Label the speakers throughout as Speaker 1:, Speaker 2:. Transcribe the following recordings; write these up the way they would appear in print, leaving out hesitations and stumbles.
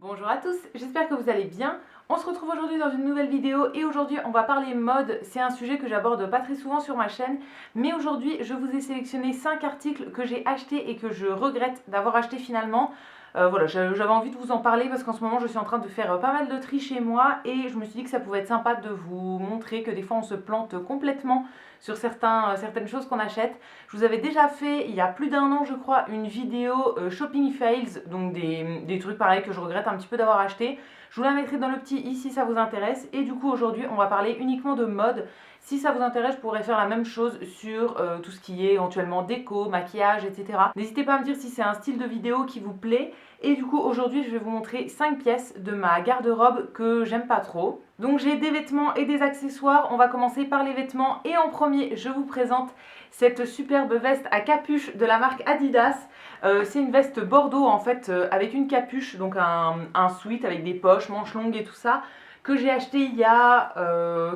Speaker 1: Bonjour à tous, j'espère que vous allez bien. On se retrouve aujourd'hui dans une nouvelle vidéo et aujourd'hui on va parler mode. C'est un sujet que j'aborde pas très souvent sur ma chaîne, mais aujourd'hui je vous ai sélectionné 5 articles que j'ai achetés et que je regrette d'avoir acheté finalement. Voilà, j'avais envie de vous en parler parce qu'en ce moment je suis en train de faire pas mal de tri chez moi et je me suis dit que ça pouvait être sympa de vous montrer que des fois on se plante complètement sur certaines choses qu'on achète. Je vous avais déjà fait il y a plus d'un an je crois une vidéo shopping fails, donc des trucs pareils que je regrette un petit peu d'avoir acheté. Je vous la mettrai dans le petit i si ça vous intéresse. Et du coup aujourd'hui on va parler uniquement de mode. Si ça vous intéresse, je pourrais faire la même chose sur tout ce qui est éventuellement déco, maquillage, etc. N'hésitez pas à me dire si c'est un style de vidéo qui vous plaît. Et du coup aujourd'hui je vais vous montrer 5 pièces de ma garde-robe que j'aime pas trop. Donc j'ai des vêtements et des accessoires. On va commencer par les vêtements. Et en premier je vous présente cette superbe veste à capuche de la marque Adidas. C'est une veste bordeaux en fait avec une capuche, donc un sweat avec des poches, manches longues et tout ça, que j'ai acheté il y a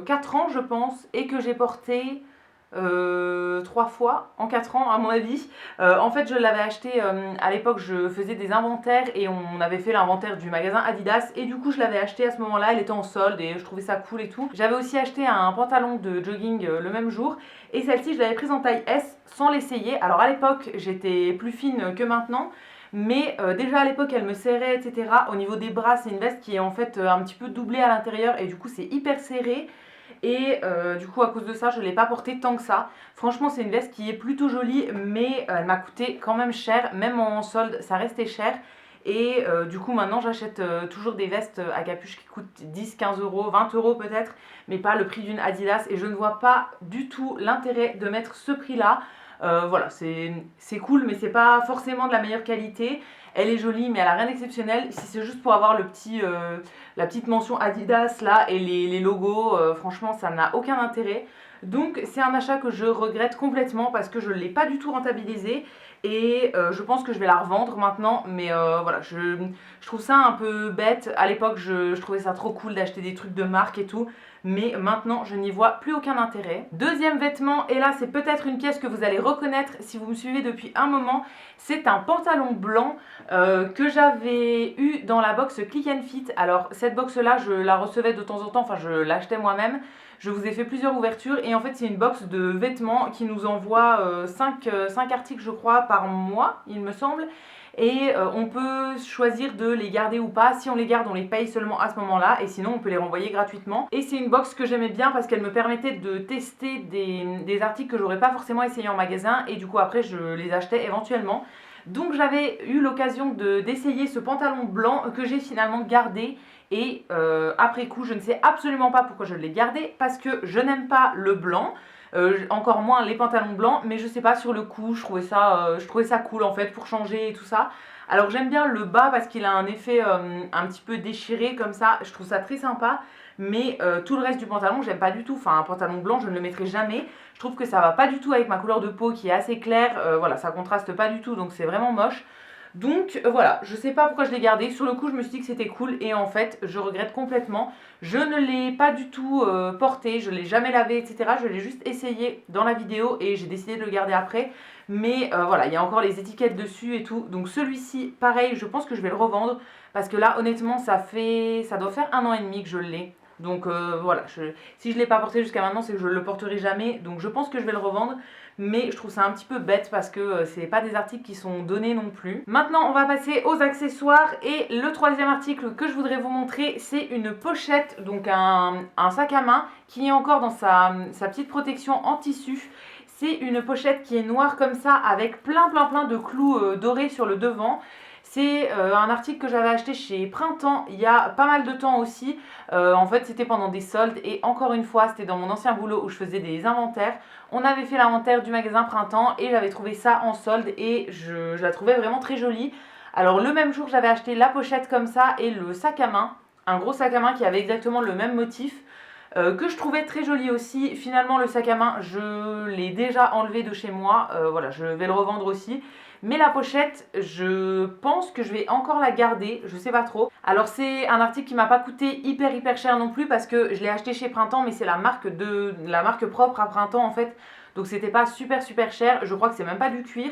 Speaker 1: 4 ans je pense et que j'ai porté 3 fois en 4 ans à mon avis. En fait je l'avais acheté à l'époque, je faisais des inventaires et on avait fait l'inventaire du magasin Adidas et du coup je l'avais acheté à ce moment là, elle était en solde et je trouvais ça cool et tout. J'avais aussi acheté un pantalon de jogging le même jour et celle-ci je l'avais prise en taille S sans l'essayer. Alors à l'époque j'étais plus fine que maintenant, mais déjà à l'époque elle me serrait etc. Au niveau des bras c'est une veste qui est en fait un petit peu doublée à l'intérieur et du coup c'est hyper serré. Et du coup à cause de ça je ne l'ai pas portée tant que ça. Franchement c'est une veste qui est plutôt jolie, mais elle m'a coûté quand même cher. Même en solde ça restait cher. Et du coup maintenant j'achète toujours des vestes à capuche qui coûtent 10, 15 euros, 20 euros peut-être, mais pas le prix d'une Adidas. Et je ne vois pas du tout l'intérêt de mettre ce prix là. Voilà, c'est cool mais c'est pas forcément de la meilleure qualité. Elle est jolie mais elle a rien d'exceptionnel. Si c'est juste pour avoir la petite mention Adidas là et les logos, franchement ça n'a aucun intérêt. Donc c'est un achat que je regrette complètement parce que je ne l'ai pas du tout rentabilisé. Et je pense que je vais la revendre maintenant. Mais voilà, je trouve ça un peu bête. À l'époque je trouvais ça trop cool d'acheter des trucs de marque et tout. Mais maintenant je n'y vois plus aucun intérêt. Deuxième vêtement, et là c'est peut-être une pièce que vous allez reconnaître si vous me suivez depuis un moment. C'est un pantalon blanc que j'avais eu dans la box Click and Fit. Alors cette box là je la recevais de temps en temps, enfin je l'achetais moi-même. Je vous ai fait plusieurs ouvertures et en fait c'est une box de vêtements qui nous envoie 5 articles je crois par mois il me semble. Et on peut choisir de les garder ou pas. Si on les garde on les paye seulement à ce moment là et sinon on peut les renvoyer gratuitement. Et c'est une box que j'aimais bien parce qu'elle me permettait de tester des articles que j'aurais pas forcément essayé en magasin et du coup après je les achetais éventuellement. Donc j'avais eu l'occasion d'essayer ce pantalon blanc que j'ai finalement gardé. Et après coup je ne sais absolument pas pourquoi je l'ai gardé, parce que je n'aime pas le blanc, encore moins les pantalons blancs, mais je sais pas, sur le coup je trouvais ça cool en fait pour changer et tout ça. Alors j'aime bien le bas parce qu'il a un effet un petit peu déchiré comme ça, je trouve ça très sympa. Mais tout le reste du pantalon j'aime pas du tout. Enfin un pantalon blanc je ne le mettrai jamais. Je trouve que ça va pas du tout avec ma couleur de peau qui est assez claire. Voilà, ça contraste pas du tout donc c'est vraiment moche. Donc voilà, je sais pas pourquoi je l'ai gardé. Sur le coup je me suis dit que c'était cool et en fait je regrette complètement. Je ne l'ai pas du tout porté, je l'ai jamais lavé etc. Je l'ai juste essayé dans la vidéo et j'ai décidé de le garder après. Mais voilà, il y a encore les étiquettes dessus et tout. Donc celui-ci pareil, je pense que je vais le revendre. Parce que là honnêtement ça doit faire 1 an et demi que je l'ai. Donc voilà, si je ne l'ai pas porté jusqu'à maintenant c'est que je ne le porterai jamais. Donc je pense que je vais le revendre. Mais je trouve ça un petit peu bête parce que c'est pas des articles qui sont donnés non plus. Maintenant on va passer aux accessoires. Et le troisième article que je voudrais vous montrer, c'est une pochette, donc un sac à main qui est encore dans sa petite protection en tissu. C'est une pochette qui est noire comme ça avec plein de clous dorés sur le devant. C'est un article que j'avais acheté chez Printemps il y a pas mal de temps aussi. En fait c'était pendant des soldes et encore une fois c'était dans mon ancien boulot où je faisais des inventaires. On avait fait l'inventaire du magasin Printemps et j'avais trouvé ça en solde et je la trouvais vraiment très jolie. Alors le même jour j'avais acheté la pochette comme ça et le sac à main, un gros sac à main qui avait exactement le même motif. Que je trouvais très joli aussi. Finalement le sac à main je l'ai déjà enlevé de chez moi, voilà, je vais le revendre aussi. Mais la pochette je pense que je vais encore la garder, je sais pas trop. Alors c'est un article qui m'a pas coûté hyper cher non plus parce que je l'ai acheté chez Printemps, mais c'est la marque propre à Printemps en fait. Donc c'était pas super cher, je crois que c'est même pas du cuir.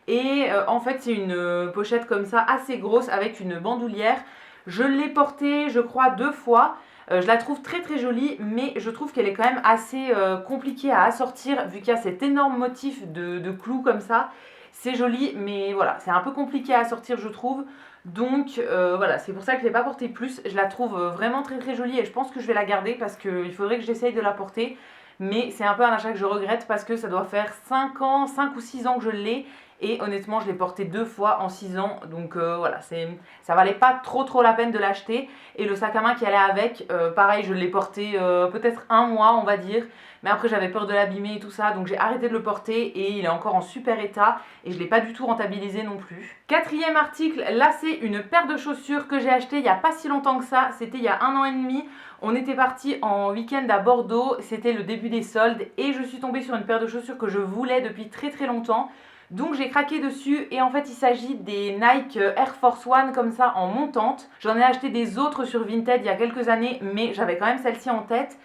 Speaker 1: Et en fait c'est une pochette comme ça assez grosse avec une bandoulière. Je l'ai portée, je crois, 2 fois. Je la trouve très très jolie, mais je trouve qu'elle est quand même assez compliquée à assortir vu qu'il y a cet énorme motif de clous comme ça. C'est joli, mais voilà, c'est un peu compliqué à assortir, je trouve. Donc voilà, c'est pour ça que je ne l'ai pas portée plus. Je la trouve vraiment très très jolie et je pense que je vais la garder parce qu'il faudrait que j'essaye de la porter. Mais c'est un peu un achat que je regrette parce que ça doit faire 5 ans, 5 ou 6 ans que je l'ai. Et honnêtement, je l'ai porté 2 fois en 6 ans. Donc voilà, ça valait pas trop la peine de l'acheter. Et le sac à main qui allait avec, pareil, je l'ai porté peut-être un mois, on va dire. Mais après, j'avais peur de l'abîmer et tout ça. Donc j'ai arrêté de le porter et il est encore en super état. Et je ne l'ai pas du tout rentabilisé non plus. Quatrième article, là c'est une paire de chaussures que j'ai acheté il n'y a pas si longtemps que ça. C'était il y a 1 an et demi. On était parti en week-end à Bordeaux. C'était le début des soldes. Et je suis tombée sur une paire de chaussures que je voulais depuis très très longtemps. Donc j'ai craqué dessus et en fait il s'agit des Nike Air Force One comme ça en montante. J'en ai acheté des autres sur Vinted il y a quelques années mais j'avais quand même celle-ci en tête.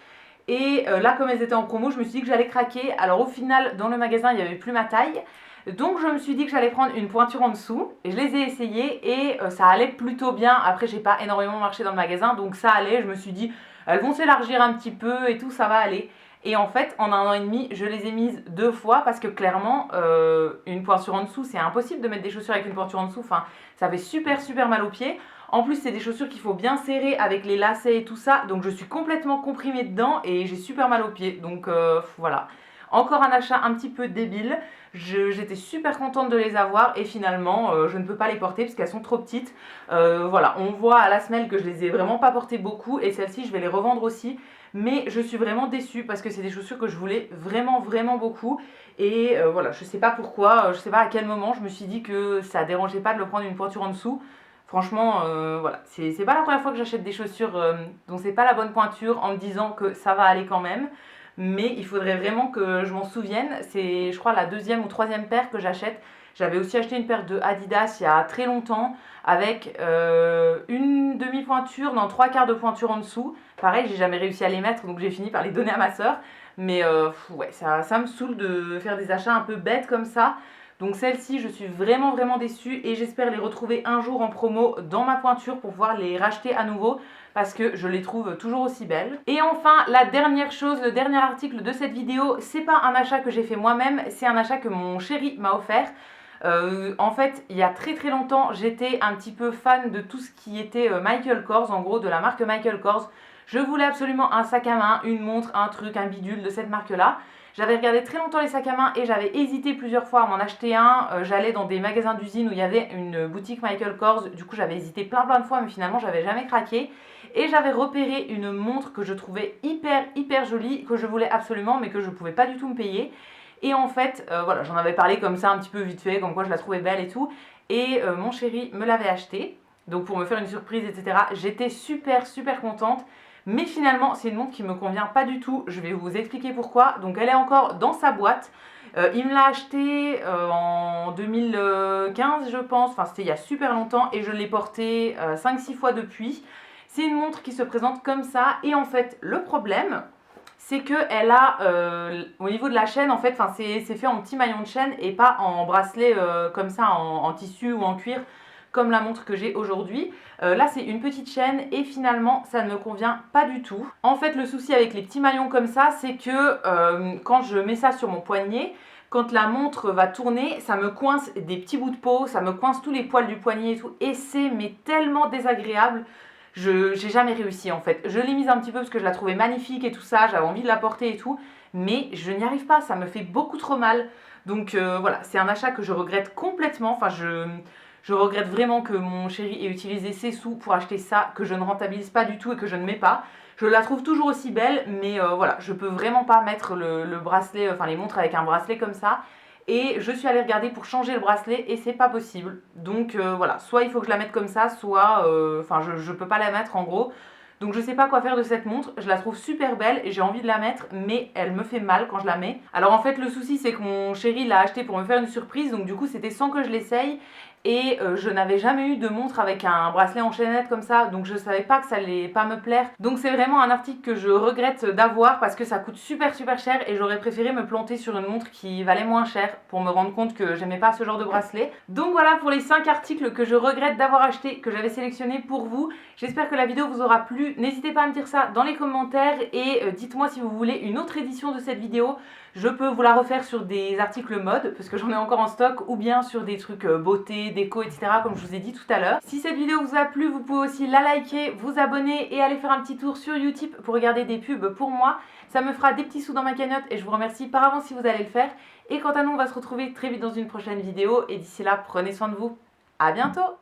Speaker 1: Et là comme elles étaient en promo je me suis dit que j'allais craquer. Alors au final dans le magasin il n'y avait plus ma taille. Donc je me suis dit que j'allais prendre une pointure en dessous. Et je les ai essayées et ça allait plutôt bien. Après j'ai pas énormément marché dans le magasin donc ça allait. Je me suis dit elles vont s'élargir un petit peu et tout, ça va aller. Et en fait, en 1 an et demi, je les ai mises 2 fois parce que clairement, une pointure en dessous, c'est impossible de mettre des chaussures avec une pointure en dessous. Enfin, ça fait super mal aux pieds. En plus, c'est des chaussures qu'il faut bien serrer avec les lacets et tout ça. Donc, je suis complètement comprimée dedans et j'ai super mal aux pieds. Donc, voilà. Encore un achat un petit peu débile. J'étais super contente de les avoir et finalement, je ne peux pas les porter parce qu'elles sont trop petites. Voilà, on voit à la semelle que je les ai vraiment pas portées beaucoup et celles-ci, je vais les revendre aussi. Mais je suis vraiment déçue parce que c'est des chaussures que je voulais vraiment beaucoup. Et voilà, je sais pas pourquoi, je sais pas à quel moment je me suis dit que ça dérangeait pas de le prendre une pointure en dessous. Franchement, voilà, c'est pas la première fois que j'achète des chaussures dont c'est pas la bonne pointure en me disant que ça va aller quand même. Mais il faudrait vraiment que je m'en souvienne. C'est, je crois, la 2e ou 3e paire que j'achète. J'avais aussi acheté une paire de Adidas il y a très longtemps avec une demi-pointure, non 3/4 de pointure en dessous. Pareil, j'ai jamais réussi à les mettre donc j'ai fini par les donner à ma soeur. Mais ouais, ça me saoule de faire des achats un peu bêtes comme ça. Donc celle-ci, je suis vraiment déçue et j'espère les retrouver un jour en promo dans ma pointure pour pouvoir les racheter à nouveau parce que je les trouve toujours aussi belles. Et enfin, la dernière chose, le dernier article de cette vidéo, c'est pas un achat que j'ai fait moi-même, c'est un achat que mon chéri m'a offert. En fait, il y a très longtemps, j'étais un petit peu fan de tout ce qui était Michael Kors, en gros de la marque Michael Kors. Je voulais absolument un sac à main, une montre, un truc, un bidule de cette marque-là. J'avais regardé très longtemps les sacs à main et j'avais hésité plusieurs fois à m'en acheter un. J'allais dans des magasins d'usine où il y avait une boutique Michael Kors. Du coup, j'avais hésité plein de fois, mais finalement, j'avais jamais craqué. Et j'avais repéré une montre que je trouvais hyper jolie, que je voulais absolument, mais que je ne pouvais pas du tout me payer. Et en fait, voilà, j'en avais parlé comme ça un petit peu vite fait, comme quoi je la trouvais belle et tout. Et mon chéri me l'avait achetée, donc pour me faire une surprise, etc. J'étais super contente. Mais finalement, c'est une montre qui me convient pas du tout. Je vais vous expliquer pourquoi. Donc elle est encore dans sa boîte. Il me l'a achetée en 2015, je pense. Enfin, c'était il y a super longtemps. Et je l'ai portée 5-6 fois depuis. C'est une montre qui se présente comme ça. Et en fait, le problème, c'est qu'elle a, au niveau de la chaîne, en fait, c'est fait en petit maillon de chaîne et pas en bracelet comme ça, en tissu ou en cuir, comme la montre que j'ai aujourd'hui. Là, c'est une petite chaîne et finalement, ça ne me convient pas du tout. En fait, le souci avec les petits maillons comme ça, c'est que quand je mets ça sur mon poignet, quand la montre va tourner, ça me coince des petits bouts de peau, ça me coince tous les poils du poignet et tout. Et c'est mais tellement désagréable. J'ai jamais réussi en fait. Je l'ai mise un petit peu parce que je la trouvais magnifique et tout ça, j'avais envie de la porter et tout, mais je n'y arrive pas, ça me fait beaucoup trop mal. Donc voilà, c'est un achat que je regrette complètement. Enfin, je regrette vraiment que mon chéri ait utilisé ses sous pour acheter ça, que je ne rentabilise pas du tout et que je ne mets pas. Je la trouve toujours aussi belle, mais voilà, je peux vraiment pas mettre le bracelet, enfin les montres avec un bracelet comme ça. Et je suis allée regarder pour changer le bracelet et c'est pas possible. Donc voilà, soit il faut que je la mette comme ça, soit enfin je peux pas la mettre en gros. Donc je sais pas quoi faire de cette montre, je la trouve super belle et j'ai envie de la mettre, mais elle me fait mal quand je la mets. Alors en fait le souci c'est que mon chéri l'a acheté pour me faire une surprise, donc du coup c'était sans que je l'essaye. et je n'avais jamais eu de montre avec un bracelet en chaînette comme ça, donc je savais pas que ça allait pas me plaire. Donc c'est vraiment un article que je regrette d'avoir parce que ça coûte super cher et j'aurais préféré me planter sur une montre qui valait moins cher pour me rendre compte que j'aimais pas ce genre de bracelet. Donc voilà pour les 5 articles que je regrette d'avoir acheté, que j'avais sélectionnés pour vous. J'espère que la vidéo vous aura plu. N'hésitez pas à me dire ça dans les commentaires et dites-moi si vous voulez une autre édition de cette vidéo. Je peux vous la refaire sur des articles mode, parce que j'en ai encore en stock, ou bien sur des trucs beauté, déco, etc. comme je vous ai dit tout à l'heure. Si cette vidéo vous a plu, vous pouvez aussi la liker, vous abonner et aller faire un petit tour sur Utip pour regarder des pubs pour moi. Ça me fera des petits sous dans ma cagnotte et je vous remercie par avance si vous allez le faire. Et quant à nous, on va se retrouver très vite dans une prochaine vidéo. Et d'ici là, prenez soin de vous. À bientôt!